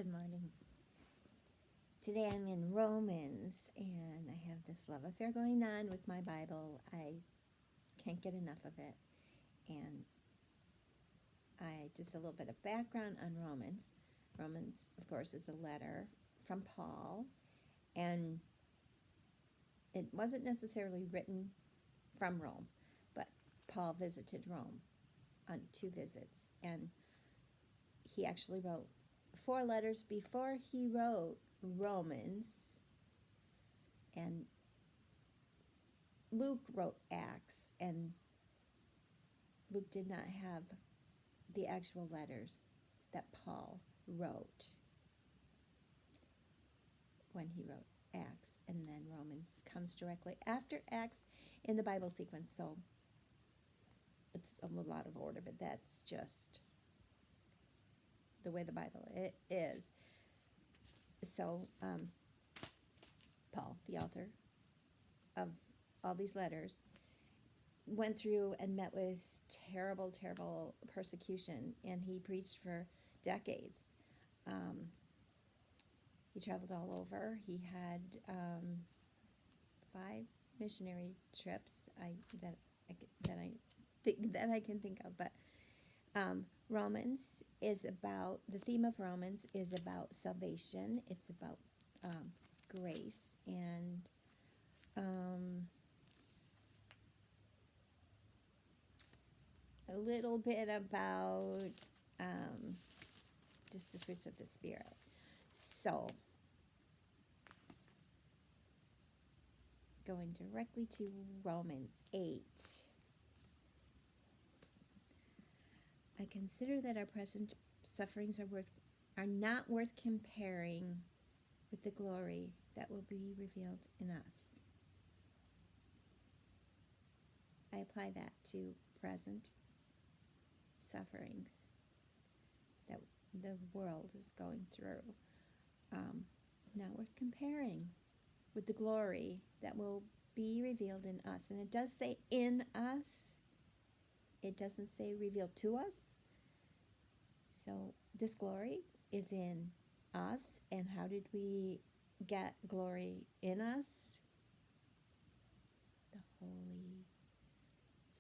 Good morning. Today I'm in Romans, and I have this love affair going on with my Bible. I can't get enough of it. And just a little bit of background on Romans. Romans, of course, is a letter from Paul, and it wasn't necessarily written from Rome, but Paul visited Rome on 2 visits, and he actually wrote 4 letters before he wrote Romans, and Luke wrote Acts, and Luke did not have the actual letters that Paul wrote when he wrote Acts, and then Romans comes directly after Acts in the Bible sequence, so it's a little out of order, but that's just the way the Bible is. So Paul, the author of all these letters, went through and met with terrible persecution, and he preached for decades. He traveled all over. He had 5 missionary trips that I can think of, but Romans is about, the theme of Romans is about salvation. It's about grace, and a little bit about just the fruits of the Spirit. So, going directly to Romans 8. I consider that our present sufferings are not worth comparing with the glory that will be revealed in us. I apply that to present sufferings that the world is going through. Not worth comparing with the glory that will be revealed in us. And it does say in us. It doesn't say revealed to us. So this glory is in us. And how did we get glory in us? The Holy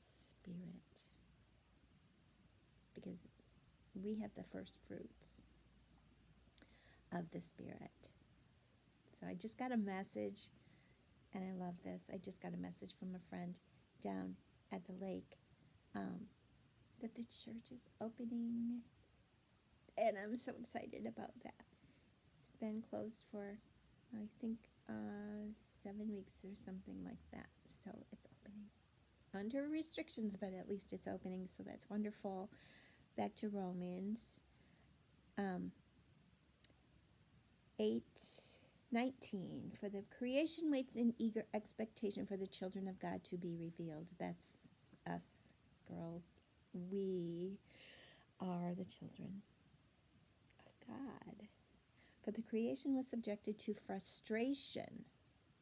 Spirit. Because we have the first fruits of the Spirit. So I just got a message, and I love this. I just got a message from a friend down at the lake that the church is opening, and I'm so excited about that. It's been closed for, I think, 7 weeks or something like that. So it's opening under restrictions, but at least it's opening, so that's wonderful. Back to Romans 8:19. For the creation waits in eager expectation for the children of God to be revealed. That's us, girls. We are the children of God. For the creation was subjected to frustration.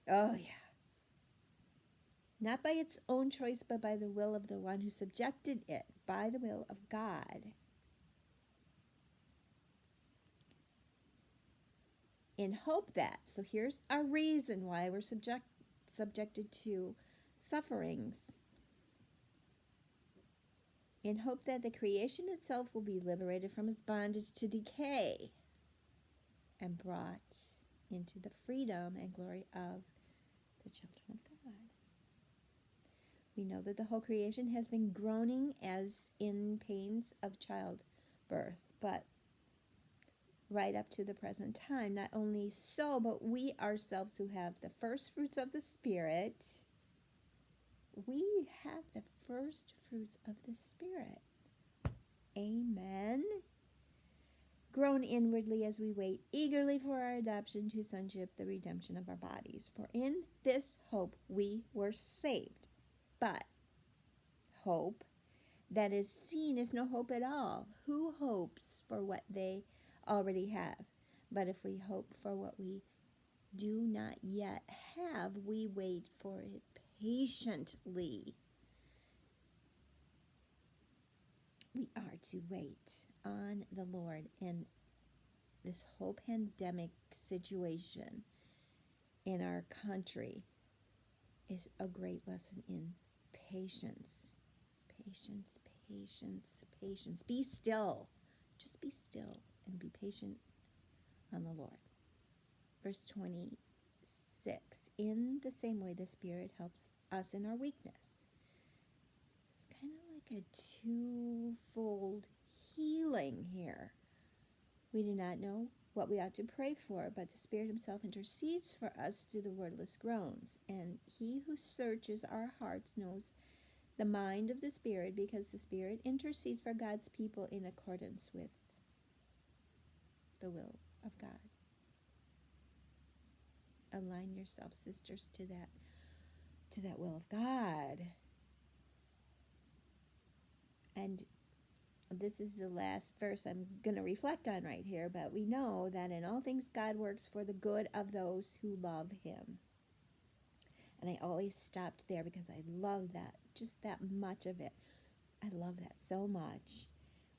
Oh, yeah. Not by its own choice, but by the will of the one who subjected it, by the will of God. In hope that, so here's our reason why we're subjected to sufferings. In hope that the creation itself will be liberated from its bondage to decay and brought into the freedom and glory of the children of God. We know that the whole creation has been groaning as in pains of childbirth, but right up to the present time. Not only so, but we ourselves who have the first fruits of the Spirit, we have the first fruits of the Spirit. Amen. Groan inwardly as we wait eagerly for our adoption to sonship, the redemption of our bodies. For in this hope we were saved. But hope that is seen is no hope at all. Who hopes for what they already have? But if we hope for what we do not yet have, we wait for it patiently. We are to wait on the Lord, and this whole pandemic situation in our country is a great lesson in patience. Patience, patience, patience. Be still. Just be still and be patient on the Lord. Verse 26. In the same way, the Spirit helps us in our weakness. It's kind of like a twofold healing here. We do not know what we ought to pray for, but the Spirit himself intercedes for us through the wordless groans. And he who searches our hearts knows the mind of the Spirit, because the Spirit intercedes for God's people in accordance with the will of God. Align yourself, sisters, to that will of God. And this is the last verse I'm going to reflect on right here, but we know that in all things God works for the good of those who love him. And I always stopped there because I love that, just that much of it. I love that so much.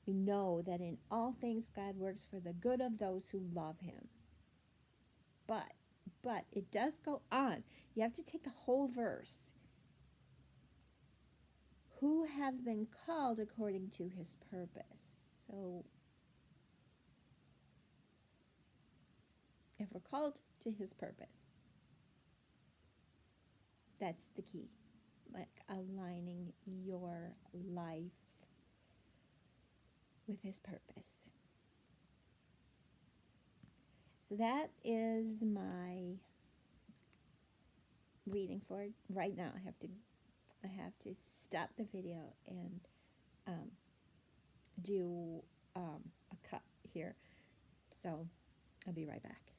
We know that in all things God works for the good of those who love him. But it does go on. You have to take the whole verse. Who have been called according to his purpose. So if we're called to his purpose, that's the key. Like aligning your life with his purpose. So that is my reading for right now. I have to stop the video and do a cut here. So I'll be right back.